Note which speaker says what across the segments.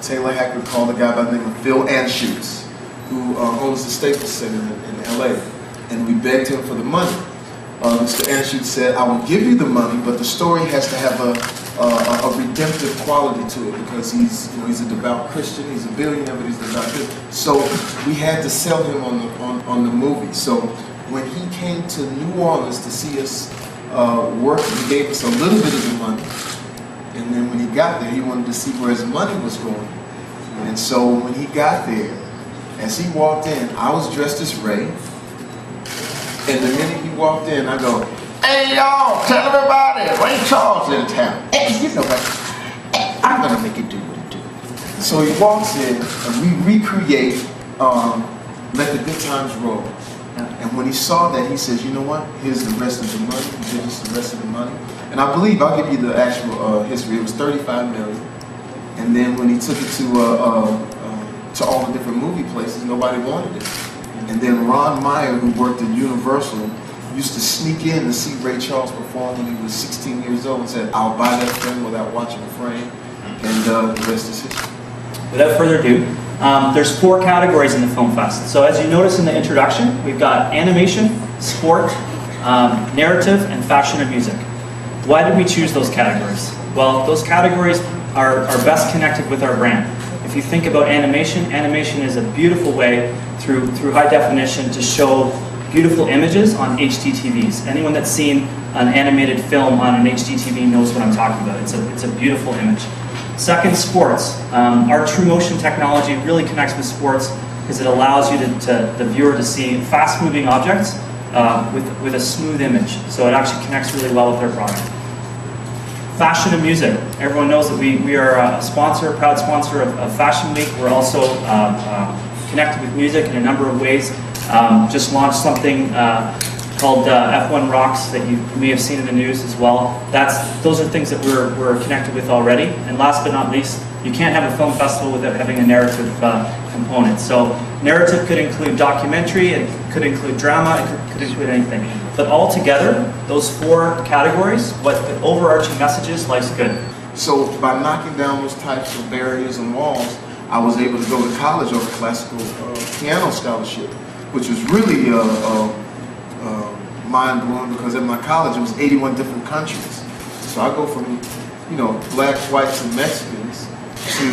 Speaker 1: Taylor Hackett called a guy by the name of Phil Anschutz, who owns the Staples Center in LA, and we begged him for the money. Mr. Anschutz said, I will give you the money, but the story has to have a redemptive quality to it, because he's a devout Christian, he's a billionaire, but he's a devout Christian. So we had to sell him on the movie. So when he came to New Orleans to see us work, he gave us a little bit of the money. And then when he got there, he wanted to see where his money was going. And so when he got there, as he walked in, I was dressed as Ray. And the minute he walked in, I go, hey y'all, tell everybody, Ray Charles in town. Hey, you know what? I'm gonna make it do what it do. So he walks in, and we recreate Let the Good Times Roll. And when he saw that, he says, you know what? Here's the rest of the money. He gives us the rest of the money. And I believe, I'll give you the actual history. It was $35 million. And then when he took it to all the different movie places, nobody wanted it. And then Ron Meyer, who worked at Universal, used to sneak in to see Ray Charles perform when he was 16 years old and said, I'll buy that film without watching the frame. And the rest is history.
Speaker 2: Without further ado, there's 4 categories in the Film Fest. So as you notice in the introduction, we've got animation, sport, narrative, and fashion and music. Why did we choose those categories? Well, those categories are best connected with our brand. If you think about animation, animation is a beautiful way through high definition to show beautiful images on HD TVs. Anyone that's seen an animated film on an HD TV knows what I'm talking about. It's a beautiful image. Second, sports. Our True Motion technology really connects with sports because it allows you the viewer to see fast-moving objects with a smooth image. So it actually connects really well with our product. Fashion and music. Everyone knows that we are a proud sponsor of Fashion Week. We're also connected with music in a number of ways. Just launched something called F1 Rocks that you may have seen in the news as well. Those are things that we're connected with already. And last but not least, you can't have a film festival without having a narrative component. So narrative could include documentary, it could include drama, it could include anything. But all together, those 4 categories, what the overarching message is, life's good.
Speaker 1: So by knocking down those types of barriers and walls, I was able to go to college on a classical piano scholarship, which was really mind-blowing, because at my college it was 81 different countries. So I go from, blacks, whites, and Mexicans to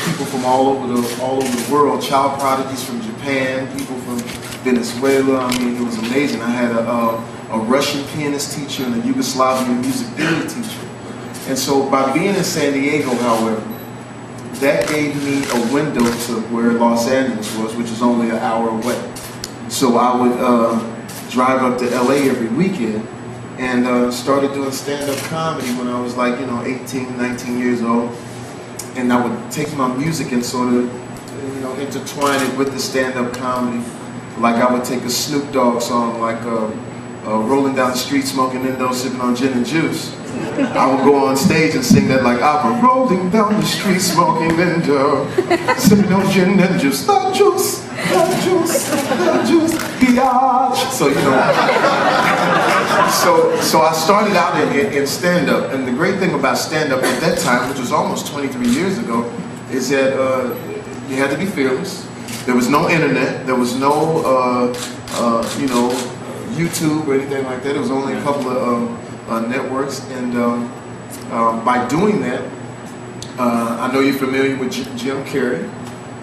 Speaker 1: people from all over the world, child prodigies from Japan, people from Venezuela. I mean, it was amazing. I had a Russian pianist teacher and a Yugoslavian music theory teacher. And so by being in San Diego, however, that gave me a window to where Los Angeles was, which is only an hour away. So I would drive up to LA every weekend and started doing stand-up comedy when I was like, 18, 19 years old. And I would take my music and sort of, intertwine it with the stand-up comedy. Like I would take a Snoop Dogg song, like Rolling Down the Street Smoking Indo, Sipping on Gin and Juice. I would go on stage and sing that like opera. Rolling down the street smoking Indo, sipping on gin and juice. The juice, the juice, the juice, biatch. So, so I started out in stand-up. And the great thing about stand-up at that time, which was almost 23 years ago, is that you had to be fearless. There was no internet. There was no, YouTube or anything like that. It was only a couple of networks. And by doing that, I know you're familiar with Jim Carrey.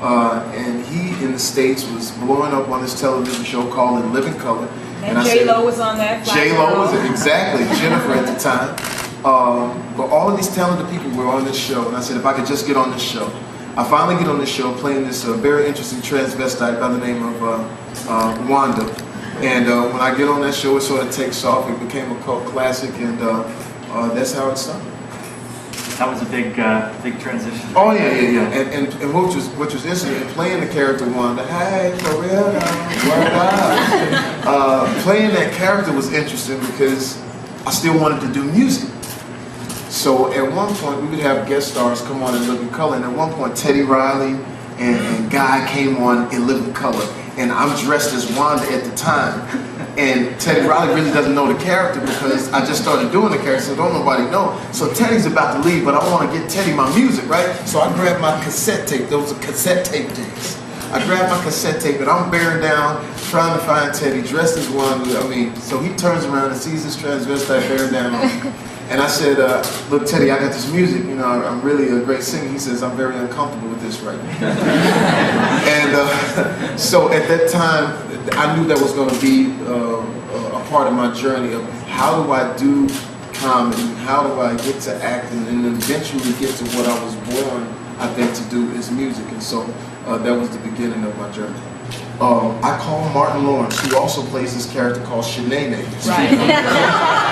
Speaker 1: And he, in the States, was blowing up on this television show called In Living Color.
Speaker 3: And J-Lo was on that.
Speaker 1: J-Lo was, exactly, Jennifer at the time. But all of these talented people were on this show. And I said, if I could just get on this show. I finally get on this show playing this very interesting transvestite by the name of Wanda. And when I get on that show, it sort of takes off. It became a cult classic, and that's how it started.
Speaker 2: That was a big transition.
Speaker 1: Oh yeah. And which was interesting, playing the character Wanda. Hey, for real, playing that character was interesting because I still wanted to do music. So at one point, we would have guest stars come on In Living Color, and at one point, Teddy Riley and Guy came on In Living Color, and I'm dressed as Wanda at the time. And Teddy Riley really doesn't know the character because I just started doing the character, so don't nobody know. So Teddy's about to leave, but I want to get Teddy my music, right? So I grabbed my cassette tape. Those are cassette tape days. I grabbed my cassette tape and I'm bearing down, trying to find Teddy, dressed as one. So he turns around and sees this transvestite bearing down on me. And I said, look, Teddy, I got this music. You know, I'm really a great singer. He says, I'm very uncomfortable with this right now. And so at that time, I knew that was going to be a part of my journey of how do I do comedy, how do I get to acting, and then eventually get to what I was born, I think, to do is music. And so that was the beginning of my journey. I called Martin Lawrence, who also plays this character called Shanae.
Speaker 3: Right.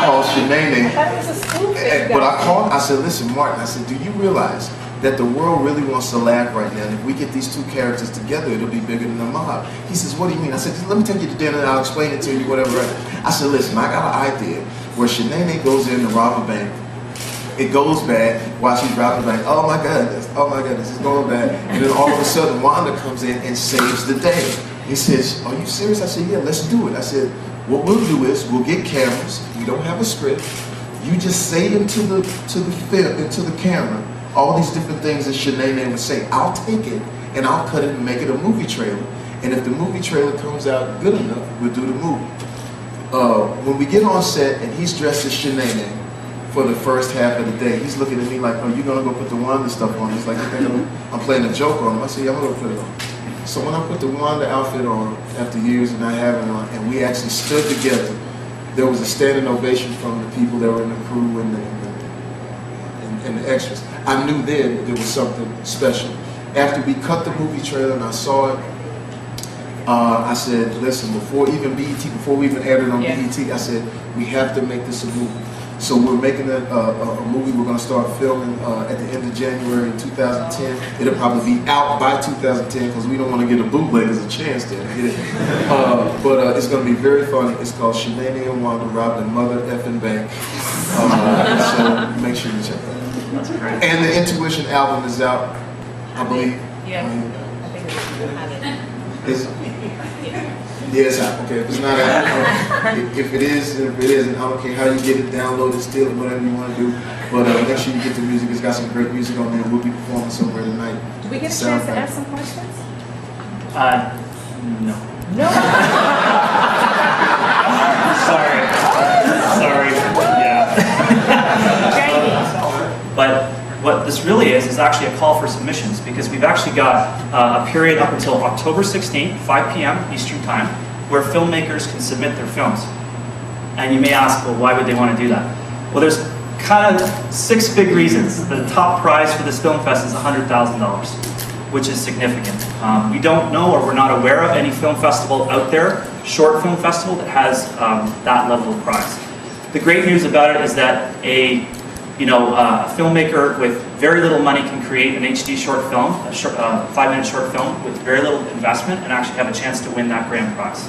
Speaker 1: Called Shanae.
Speaker 3: That was a spoof.
Speaker 1: But I called, I said, listen, Martin, I said, do you realize that the world really wants to laugh right now? And if we get these two characters together, it'll be bigger than the mob. He says, what do you mean? I said, let me take you to dinner and I'll explain it to you, whatever. I said, listen, I got an idea where Shanae goes in to rob a bank. It goes bad while she's robbing the bank. Oh my goodness, it's going bad. And then all of a sudden, Wanda comes in and saves the day. He says, are you serious? I said, yeah, let's do it. I said, what we'll do is we'll get cameras. We don't have a script. You just say into the camera all these different things that Shanae would say. I'll take it and I'll cut it and make it a movie trailer. And if the movie trailer comes out good enough, we'll do the movie. When we get on set and he's dressed as Shanae for the first half of the day, he's looking at me like, oh, you're gonna go put the Wanda stuff on. He's like, you think I'm playing a joke on him? I said, yeah, I'm gonna put it on. So when I put the Wanda outfit on, after years of not having it on, and we actually stood together, there was a standing ovation from the people that were in the crew and the extras. I knew then that there was something special. After we cut the movie trailer and I saw it, I said, listen, before we even aired it on BET, I said, we have to make this a movie. So we're making a movie we're going to start filming at the end of January 2010. It'll probably be out by 2010 because we don't want to give the bootleggers a chance to get it. But it's going to be very funny. It's called Shanae and Wanda Rob the Mother Effing Bank. So make sure you check that out.
Speaker 2: That's great.
Speaker 1: And the Intuition album is out, I believe.
Speaker 3: Yeah. I think it's
Speaker 1: Yeah, it's out. Okay, if it's not out, if it is, and if it isn't, I don't care how you get it, download it, steal it, whatever you want to do. But make sure you get the music. It's got some great music on there. We'll be performing somewhere tonight.
Speaker 3: Do we get a chance to ask some questions?
Speaker 2: No.
Speaker 3: No.
Speaker 2: Sorry. Yeah. But what this really is actually a call for submissions, because we've actually got a period up until October 16th, 5 p.m. Eastern Time, where filmmakers can submit their films. And you may ask, well, why would they want to do that? Well, there's kind of 6 big reasons. The top prize for this film fest is $100,000, which is significant. We don't know, or we're not aware of any film festival out there, short film festival, that has that level of prize. The great news about it is that a filmmaker with very little money can create an HD short film, a 5-minute short film with very little investment, and actually have a chance to win that grand prize.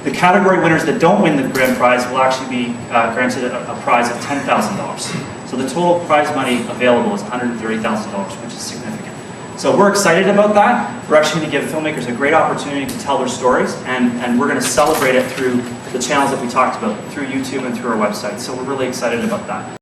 Speaker 2: The category winners that don't win the grand prize will actually be granted a prize of $10,000. So the total prize money available is $130,000, which is significant. So we're excited about that. We're actually going to give filmmakers a great opportunity to tell their stories, and we're going to celebrate it through the channels that we talked about, through YouTube and through our website. So we're really excited about that.